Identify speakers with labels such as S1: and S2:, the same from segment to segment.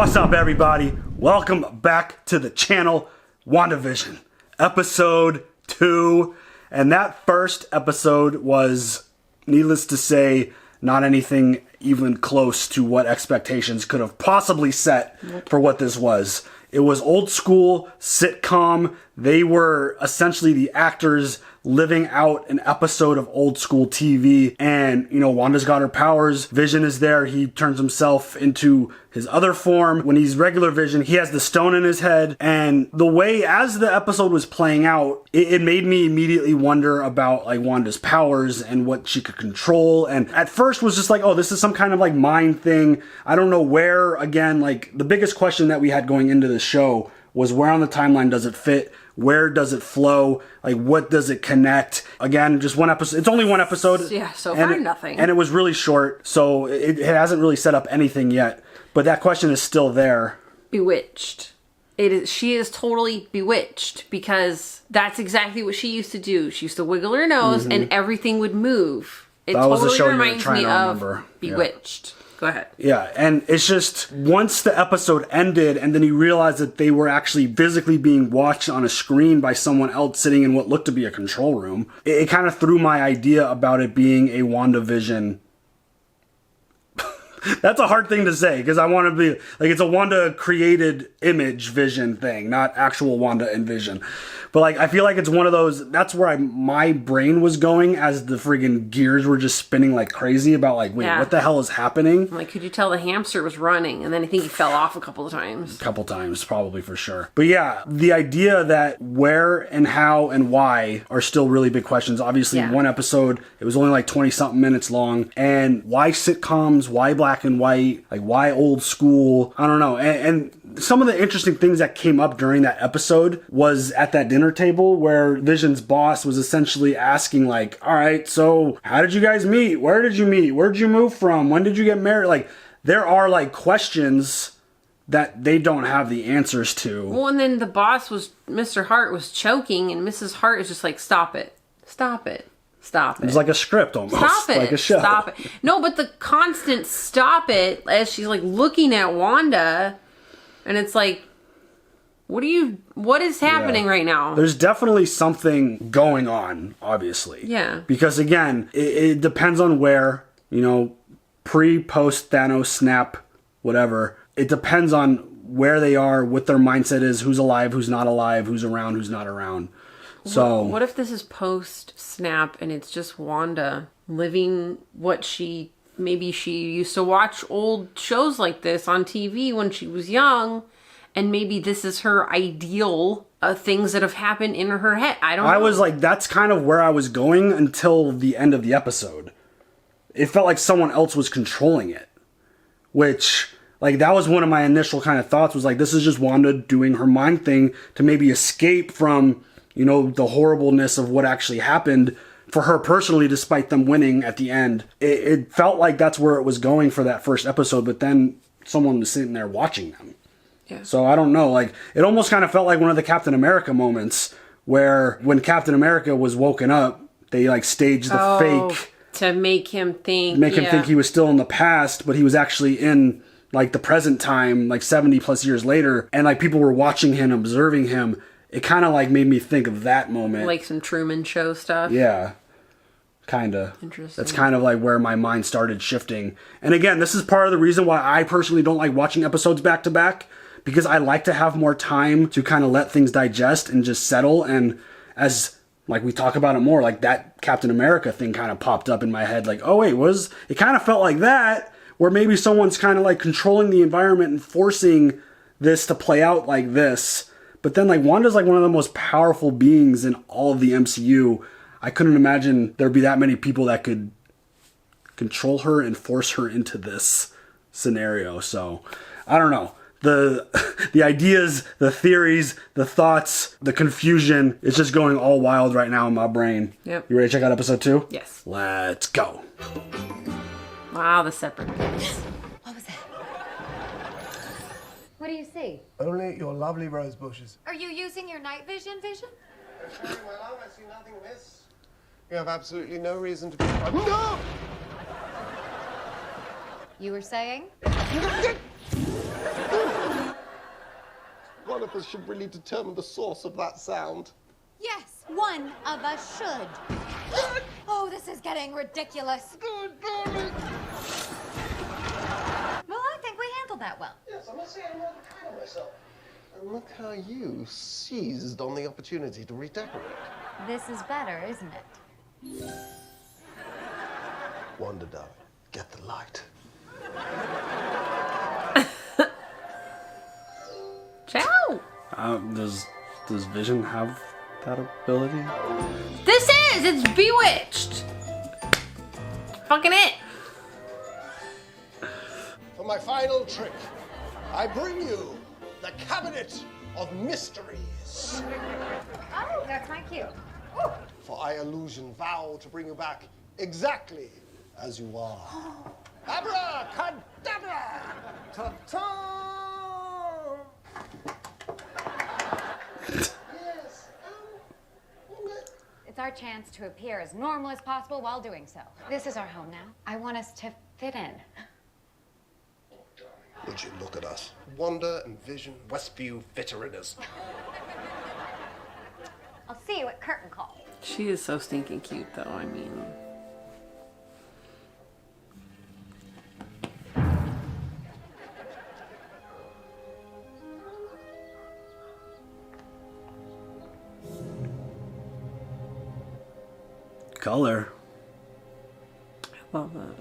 S1: What's up, everybody? Welcome back to the channel, WandaVision, episode 2. And that first episode was, needless to say, not anything even close to what expectations could have possibly set for what this was. It was old school sitcom. They were essentially the actors living out an episode of old school TV. And, you know, Wanda's got her powers. Vision is there. He turns himself into his other form. When he's regular Vision, he has the stone in his head. And the way, as the episode was playing out, it made me immediately wonder about, like, Wanda's powers and what she could control. And at first was just like, oh, this is some kind of, like, mind thing. I don't know where, again, like, the biggest question that we had going into the show was where on the timeline does it fit? Where does it flow? Like, what does it connect? Again, just one episode. It's only one episode.
S2: Yeah, so far nothing.
S1: And it was really short, so it hasn't really set up anything yet. But that question is still there.
S2: Bewitched. She is totally bewitched because that's exactly what she used to do. She used to wiggle her nose and everything would move. It
S1: That was the
S2: totally
S1: show you were
S2: reminds
S1: trying
S2: me
S1: to
S2: of
S1: remember.
S2: Bewitched. Go ahead.
S1: Yeah, and it's just, once the episode ended and then you realize that they were actually physically being watched on a screen by someone else sitting in what looked to be a control room, it kind of threw my idea about it being a WandaVision. That's a hard thing to say, because I want to be, like, it's a Wanda created image vision thing, not actual Wanda and Vision. But, like, I feel like it's one of those, that's where my brain was going as the friggin' gears were just spinning like crazy about, like, wait, what the hell is happening?
S2: Like, could you tell the hamster was running? And then I think he fell off a couple of times.
S1: A couple times, probably, for sure. But yeah, the idea that where and how and why are still really big questions. Obviously, one episode, it was only like 20-something minutes long. And why sitcoms? Why black and white? Like, why old school? I don't know. And some of the interesting things that came up during that episode was at that dinner table where Vision's boss was essentially asking, like, all right, so how did you guys meet? Where did you meet? Where'd you move from? When did you get married? Like, there are, like, questions that they don't have the answers to.
S2: Well, and then the boss Mr. Hart was choking, and Mrs. Hart is just like, stop it. Stop it. Stop it.
S1: It's like a script almost.
S2: Stop it.
S1: Like a show.
S2: Stop it. No, but the constant stop it as she's, like, looking at Wanda, and it's like, what is happening right now?
S1: There's definitely something going on, obviously.
S2: Yeah.
S1: Because, again, it depends on where, you know, pre, post, Thanos, snap, whatever. It depends on where they are, what their mindset is, who's alive, who's not alive, who's around, who's not around. So
S2: what if this is post snap and it's just Wanda living what maybe she used to watch old shows like this on TV when she was young, and maybe this is her ideal of things that have happened in her head. I don't know.
S1: I was like, that's kind of where I was going until the end of the episode. It felt like someone else was controlling it, which, like, that was one of my initial kind of thoughts, was like, this is just Wanda doing her mind thing to maybe escape from, you know, the horribleness of what actually happened for her personally, despite them winning at the end. It felt like that's where it was going for that first episode, but then someone was sitting there watching them. Yeah. So I don't know, like, it almost kind of felt like one of the Captain America moments where when Captain America was woken up, they, like, staged the fake
S2: to make him think
S1: he was still in the past, but he was actually in, like, the present time, like 70 plus years later, and, like, people were watching him, observing him. It kind of, like, made me think of that moment.
S2: Like some Truman Show stuff?
S1: Yeah. Kind of.
S2: Interesting.
S1: That's kind of, like, where my mind started shifting. And again, this is part of the reason why I personally don't like watching episodes back to back, because I like to have more time to kind of let things digest and just settle. And as, like, we talk about it more, like, that Captain America thing kind of popped up in my head. Like, oh, wait, it kind of felt like that, where maybe someone's kind of, like, controlling the environment and forcing this to play out like this. But then, like, Wanda's, like, one of the most powerful beings in all of the MCU. I couldn't imagine there'd be that many people that could control her and force her into this scenario. So, I don't know. The ideas, the theories, the thoughts, the confusion, it's just going all wild right now in my brain.
S2: Yep.
S1: You ready to check out episode 2?
S2: Yes.
S1: Let's go.
S2: Wow, the separate bits.
S3: What was that? What do you see?
S4: Only your lovely rose bushes.
S3: Are you using your night vision?
S4: Sorry, my love, I see nothing amiss. You have absolutely no reason to be... No!
S3: You were saying?
S4: one of us should really determine the source of that sound.
S3: Yes, one of us should. Oh, this is getting ridiculous.
S4: Good golly!
S3: Well, I think we handled that well.
S4: Yes, I must say I'm rather proud of myself. And look how you seized on the opportunity to redecorate.
S3: This is better, isn't it?
S4: Wanda, darling, get the light.
S2: Ciao.
S1: Does Vision have that ability?
S2: It's Bewitched. Fucking it.
S4: For my final trick, I bring you the Cabinet of Mysteries.
S3: Oh, that's my cue.
S4: For I, Illusion, vow to bring you back exactly as you are. Abracadabra! Ta-ta! Yes,
S3: It's our chance to appear as normal as possible while doing so. This is our home now. I want us to fit in.
S4: would you look at us? Wanda and Vision, Westview veterinars.
S3: I'll see you at curtain call.
S2: She is so stinking cute, though. I mean,
S1: Color.
S2: I love that.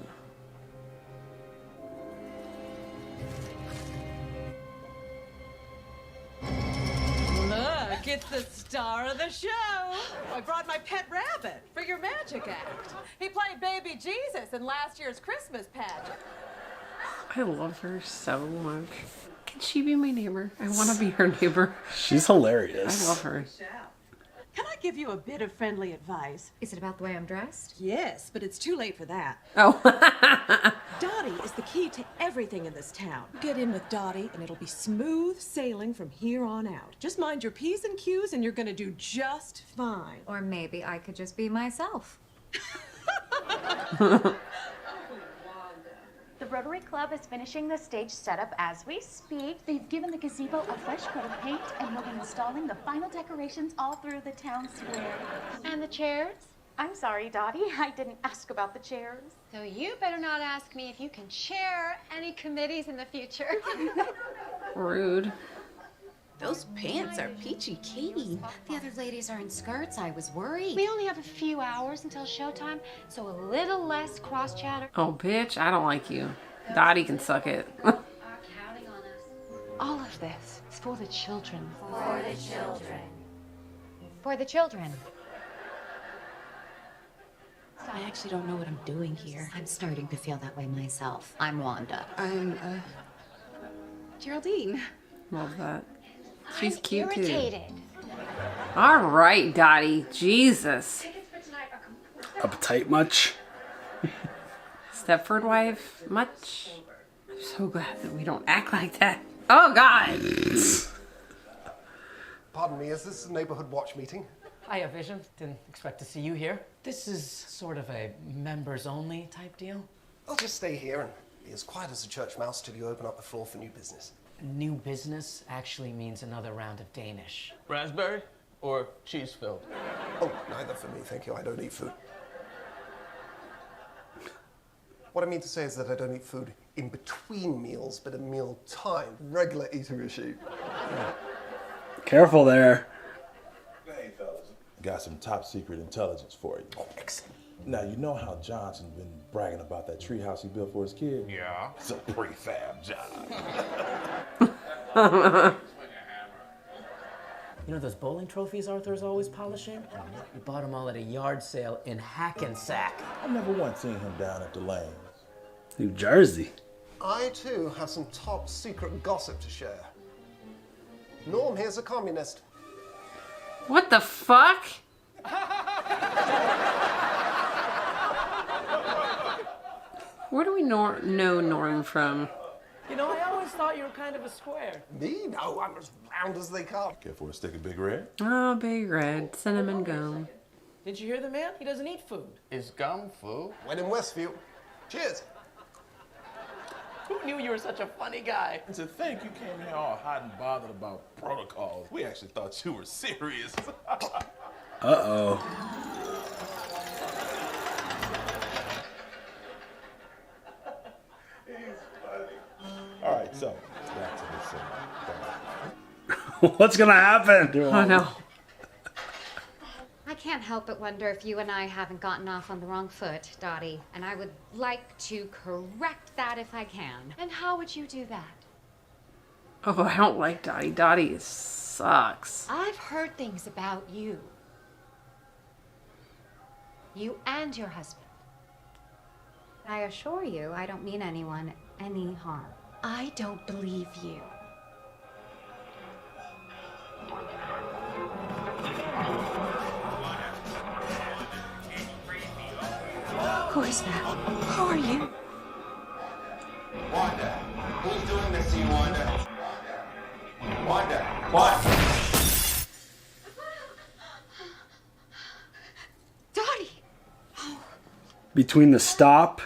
S5: Look, it's the star of the show. I brought my pet rabbit for your magic act. He played baby Jesus in last year's Christmas pageant.
S2: I love her so much. Can she be my neighbor? I want to be her neighbor.
S1: She's hilarious.
S2: I love her.
S5: Can I give you a bit of friendly advice?
S3: Is it about the way I'm dressed?
S5: Yes, but it's too late for that.
S2: Oh.
S5: Dottie is the key to everything in this town. Get in with Dottie and it'll be smooth sailing from here on out. Just mind your P's and Q's and you're gonna do just fine.
S3: Or maybe I could just be myself.
S6: The Rotary Club is finishing the stage setup as we speak. They've given the gazebo a fresh coat of paint and will be installing the final decorations all through the town square.
S3: And the chairs?
S6: I'm sorry, Dottie, I didn't ask about the chairs.
S3: So you better not ask me if you can chair any committees in the future.
S2: Rude.
S7: Those pants are peachy keen.
S3: The other ladies are in skirts. I was worried.
S8: We only have a few hours until showtime, so a little less cross chatter.
S2: Oh, bitch, I don't like you. Dottie can suck it.
S3: Are counting on us.
S8: All of this is for the children.
S3: For the children. For the children.
S7: I actually don't know what I'm doing here.
S3: I'm starting to feel that way myself. I'm Wanda.
S7: I'm, Geraldine.
S2: Love that. She's cute too.
S8: Irritated.
S2: All right, Dottie. Jesus.
S1: Uptight much?
S2: Stepford wife, much? I'm so glad that we don't act like that. Oh, God.
S4: Pardon me, is this a neighborhood watch meeting?
S9: Hiya, Vision. Didn't expect to see you here. This is sort of a members-only type deal.
S4: I'll just stay here and be as quiet as a church mouse till you open up the floor for new business.
S9: New business actually means another round of Danish.
S10: Raspberry or cheese filled?
S4: Oh, neither for me, thank you. I don't eat food. What I mean to say is that I don't eat food in between meals, but at meal time. Regular eater is she.
S1: Careful there.
S11: Hey, fellas. Got some top secret intelligence for you.
S4: Oh, excellent.
S11: Now, you know how Johnson been bragging about that treehouse he built for his kid?
S10: Yeah.
S11: It's a prefab job.
S9: You know those bowling trophies Arthur's always polishing? We bought them all at a yard sale in Hackensack.
S11: I never once seen him down at the lanes.
S1: New Jersey.
S4: I, too, have some top secret gossip to share. Norm here's a communist.
S2: What the fuck? Where do we know Norm from?
S9: You know, I always thought you were kind of a square.
S4: Me? No, I'm as round as they come.
S11: Care for a stick of Big Red?
S2: Oh, Big Red. Cinnamon gum.
S9: Did you hear the man? He doesn't eat food.
S10: Is gum food?
S4: When in Westview. Cheers.
S10: Who knew you were such a funny guy?
S11: And to think you came here all hot and bothered about protocols. We actually thought you were serious.
S1: Uh-oh.
S11: All right, so back to this.
S1: What's gonna happen?
S2: Oh no.
S3: I can't help but wonder if you and I haven't gotten off on the wrong foot, Dottie. And I would like to correct that if I can.
S6: And how would you do that?
S2: Oh, I don't like Dottie. Dottie sucks.
S3: I've heard things about you. You and your husband. I assure you, I don't mean anyone any harm. I don't believe you. Who is that? Who are you?
S12: Wanda, who's doing this to you, Wanda? Wanda, what?
S3: Dottie!
S1: Between the stop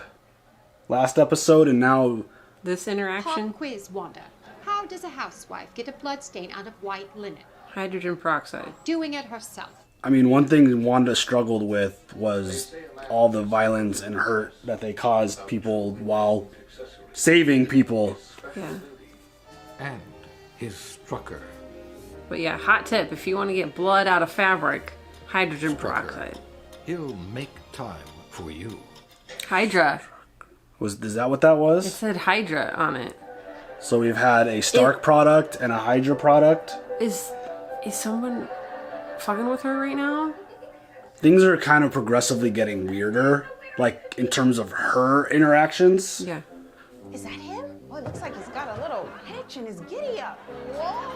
S1: last episode and now
S2: This interaction?
S13: Pop quiz, Wanda. How does a housewife get a bloodstain out of white linen?
S2: Hydrogen peroxide.
S13: Doing it herself.
S1: I mean, one thing Wanda struggled with was all the violence and hurt that they caused people while saving people.
S2: Yeah.
S14: And his strucker.
S2: But yeah, hot tip, if you want to get blood out of fabric, hydrogen peroxide.
S14: He'll make time for you.
S2: Hydra.
S1: Is that what that
S2: It
S1: was?
S2: said Hydra on it.
S1: So we've had a Stark product and a Hydra product.
S2: Is someone fucking with her right now?
S1: Things are kind of progressively getting weirder, like in terms of her interactions.
S2: Yeah.
S7: Is that him? Well, it looks like he's got a little hitch in his giddy up. Whoa!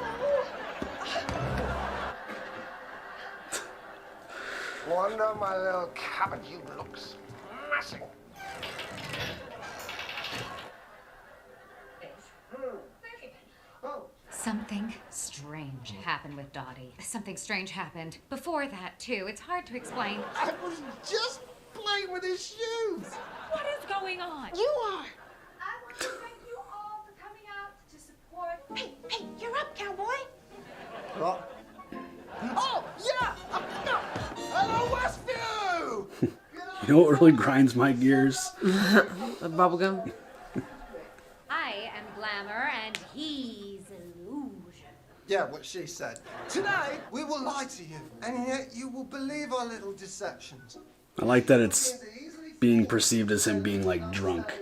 S4: Wanda, my little cabbage, you look smashing.
S3: Something strange happened with Dottie. Something strange happened before that, too. It's hard to explain.
S4: I was just playing with his shoes.
S3: What is going on?
S7: You are.
S6: I want to thank you all for coming out to support.
S7: Hey, you're up, cowboy.
S4: What? Oh, yeah! Hello, Westview!
S1: You know what really grinds my gears?
S2: The bubblegum.
S3: I am Glamour, and he's Illusion.
S4: Yeah, what she said. Today, we will lie to you, and yet you will believe our little deceptions.
S1: I like that it's being perceived as him being like drunk.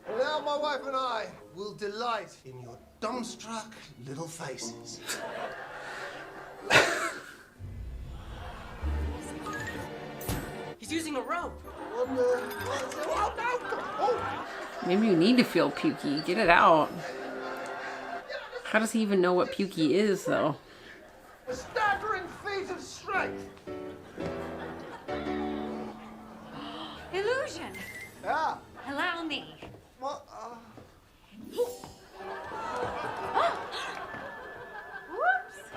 S4: And now my wife and I will delight in your dumbstruck little faces.
S7: He's using a rope.
S2: Maybe you need to feel pukey. Get it out. How does he even know what pukey is, though?
S4: A staggering feat of strength.
S3: Illusion!
S4: Yeah.
S3: Allow me.
S4: What?
S3: Whoops!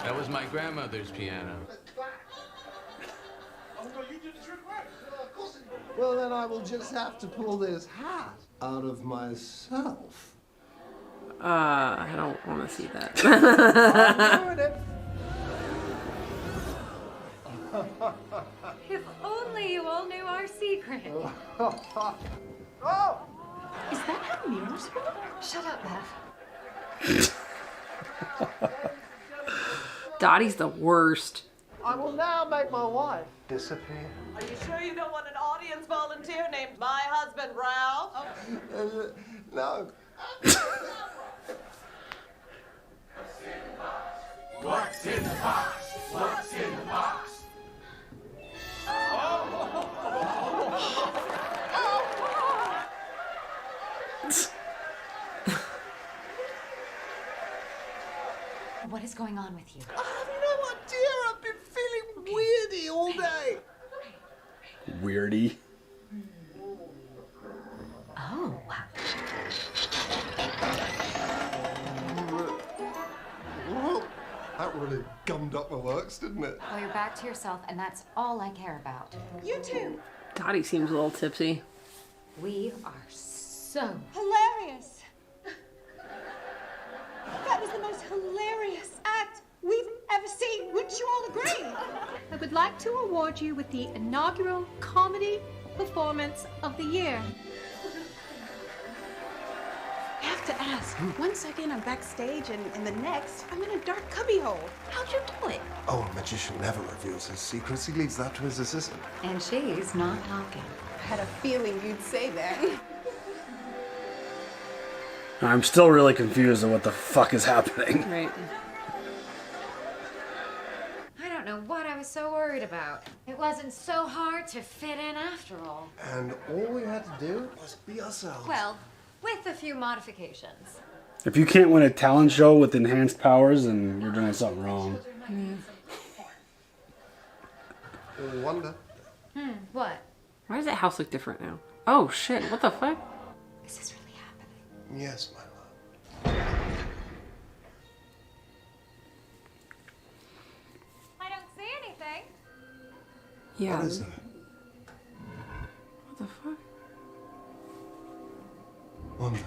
S10: That was my grandmother's piano.
S4: Well, then I will just have to pull this hat out of myself.
S2: I don't want to see that.
S4: I'm doing it.
S3: If only you all knew our secret.
S4: Oh!
S7: Is that how mirrors work?
S3: Shut up, Beth.
S2: Dottie's the worst.
S4: I will now make my wife disappear.
S5: Are you sure you don't want an audience volunteer named my husband, Ralph?
S4: No.
S12: What's in the box? What's in the box?
S3: What is going on with you?
S4: I have no idea. I've been feeling weirdy all day.
S1: Weirdy.
S3: Oh.
S4: Whoa. That really gummed up my works, didn't it?
S3: Well, you're back to yourself, and that's all I care about.
S7: You too.
S2: Dottie seems a little tipsy.
S3: We are so
S13: So
S15: Hilarious. That was the most hilarious act we've ever seen. Wouldn't you all agree?
S13: I would like to award you with the inaugural Comedy Performance of the Year.
S7: I have to ask. One second I'm backstage, and in the next, I'm in a dark cubbyhole. How'd you do it?
S4: Oh, a magician never reveals his secrets. He leaves that to his assistant.
S3: And she's not talking.
S7: I had a feeling you'd say that.
S1: I'm still really confused on what the fuck is happening.
S2: Right.
S3: I don't know what I was so worried about. It wasn't so hard to fit in after all.
S4: And all we had to do was be ourselves.
S3: Well, with a few modifications.
S1: If you can't win a talent show with enhanced powers, then you're doing something wrong.
S4: Wanda.
S3: What?
S2: Why does that house look different now? Oh shit, what the fuck?
S3: Is this really happening?
S4: Yes, my love.
S3: I don't see anything.
S2: Yeah.
S4: What is that?
S2: What the fuck?
S4: Wanda.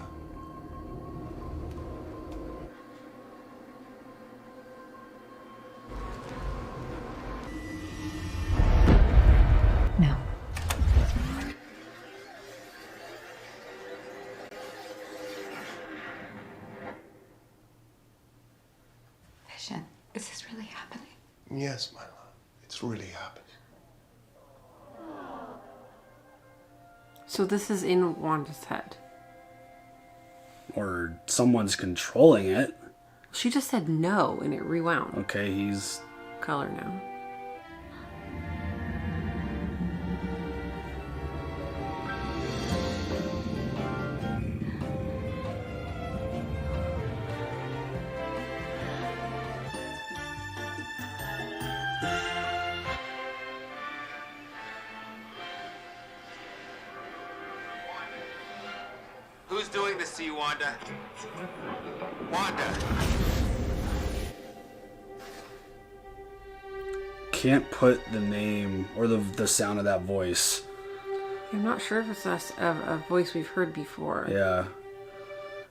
S3: No. Vision, is this really happening?
S4: Yes, my love. It's really happening.
S2: So this is in Wanda's head.
S1: Or someone's controlling it.
S2: She just said no and it rewound.
S1: Okay, he's...
S2: Color now.
S12: Who's doing this to you, Wanda? Wanda!
S1: Can't put the name or the sound of that voice.
S2: I'm not sure if it's a voice we've heard before.
S1: Yeah.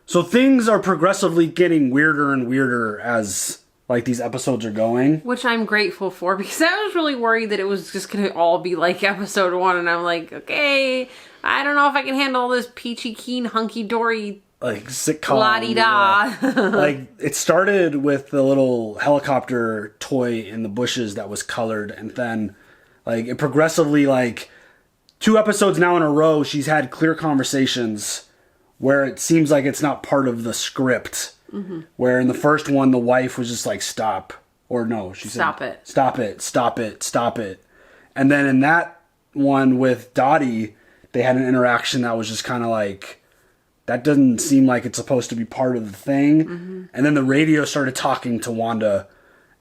S1: So things are progressively getting weirder and weirder as like these episodes are going.
S2: Which I'm grateful for, because I was really worried that it was just going to all be like episode 1, and I'm like, okay, I don't know if I can handle this peachy keen hunky-dory
S1: like sitcom.
S2: la-di-da.
S1: Like it started with the little helicopter toy in the bushes that was colored, and then like it progressively, like 2 episodes now in a row, she's had clear conversations where it seems like it's not part of the script. Mm-hmm. Where in the first one, the wife was just like, stop. Or no, she said,
S2: stop it.
S1: Stop it, stop it, stop it. And then in that one with Dottie, they had an interaction that was just kind of like, that doesn't seem like it's supposed to be part of the thing. Mm-hmm. And then the radio started talking to Wanda.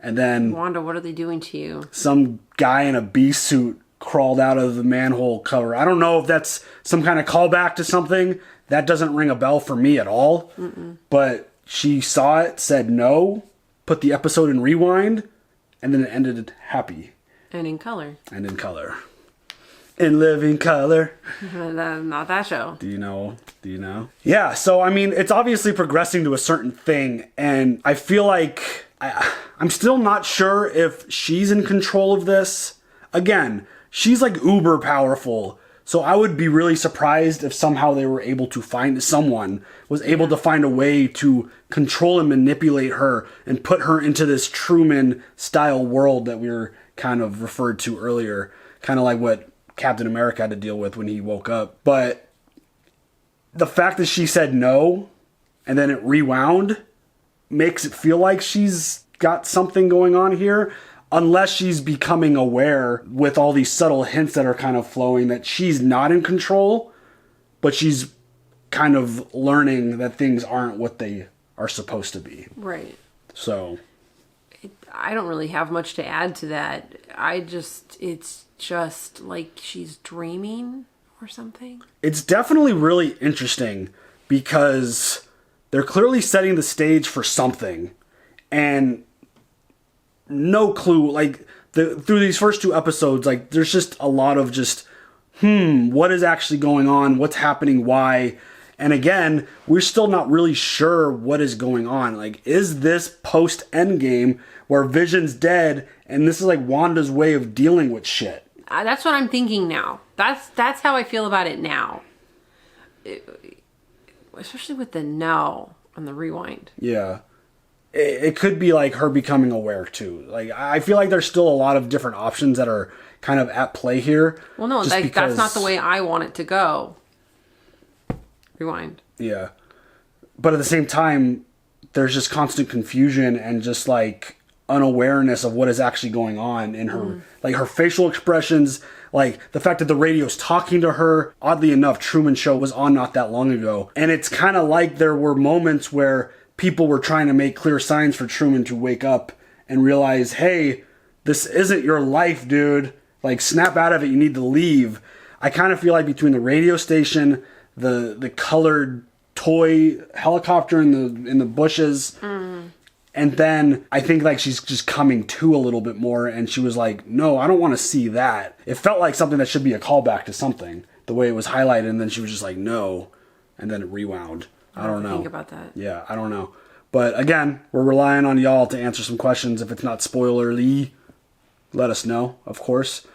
S1: And then...
S2: Wanda, what are they doing to you?
S1: Some guy in a bee suit crawled out of the manhole cover. I don't know if that's some kind of callback to something. That doesn't ring a bell for me at all. Mm-mm. But she saw it, said no, put the episode in rewind, and then it ended happy.
S2: And in color.
S1: And in color. In living color.
S2: Not that show.
S1: Do you know? Yeah, so I mean, it's obviously progressing to a certain thing, and I feel like I'm still not sure if she's in control of this. Again, she's like uber powerful, so I would be really surprised if somehow they were able to someone was able to find a way to control and manipulate her and put her into this Truman-style world that we were kind of referred to earlier, kind of like what Captain America had to deal with when he woke up. But the fact that she said no and then it rewound makes it feel like she's got something going on here, unless she's becoming aware with all these subtle hints that are kind of flowing that she's not in control, but she's kind of learning that things aren't what they are supposed to be.
S2: Right.
S1: So
S2: I don't really have much to add to that. It's just like she's dreaming or something.
S1: It's definitely really interesting because they're clearly setting the stage for something, and no clue, like through these first 2 episodes, like there's just a lot of just what is actually going on, what's happening, why. And again, we're still not really sure what is going on. Like, is this post-Endgame where Vision's dead and this is like Wanda's way of dealing with shit?
S2: That's what I'm thinking now. That's how I feel about it now. Especially with the no on the rewind.
S1: Yeah. It could be like her becoming aware too. Like, I feel like there's still a lot of different options that are kind of at play here.
S2: Well, no, like, that's not the way I want it to go. Rewind.
S1: Yeah. But at the same time, there's just constant confusion and just like unawareness of what is actually going on in her. Like, her facial expressions, like the fact that the radio's talking to her. Oddly enough, Truman Show was on not that long ago. And it's kind of like there were moments where people were trying to make clear signs for Truman to wake up and realize, hey, this isn't your life, dude. Like, snap out of it. You need to leave. I kind of feel like between the radio station, the colored toy helicopter in the bushes, and then I think like she's just coming to a little bit more, and she was like, no, I don't want to see that. It felt like something that should be a callback to something, the way it was highlighted, and then she was just like, no, and then it rewound. I don't know.
S2: Think about that.
S1: Yeah, I don't know. But again, we're relying on y'all to answer some questions. If it's not spoilerly, let us know, of course.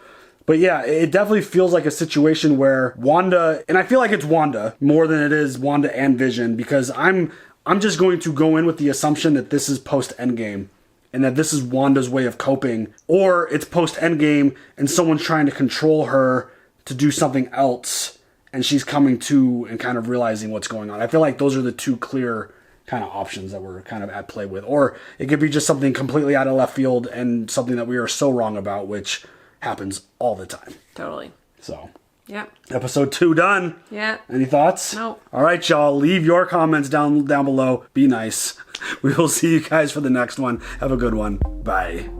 S1: But yeah, it definitely feels like a situation where Wanda, and I feel like it's Wanda more than it is Wanda and Vision, because I'm just going to go in with the assumption that this is post-Endgame and that this is Wanda's way of coping, or it's post-Endgame and someone's trying to control her to do something else and she's coming to and kind of realizing what's going on. I feel like those are the two clear kind of options that we're kind of at play with. Or it could be just something completely out of left field and something that we are so wrong about, which happens all the time.
S2: Totally.
S1: So,
S2: yep.
S1: Episode 2 done.
S2: Yeah.
S1: Any thoughts?
S2: Nope.
S1: All right, y'all. Leave your comments down below. Be nice. We will see you guys for the next one. Have a good one. Bye.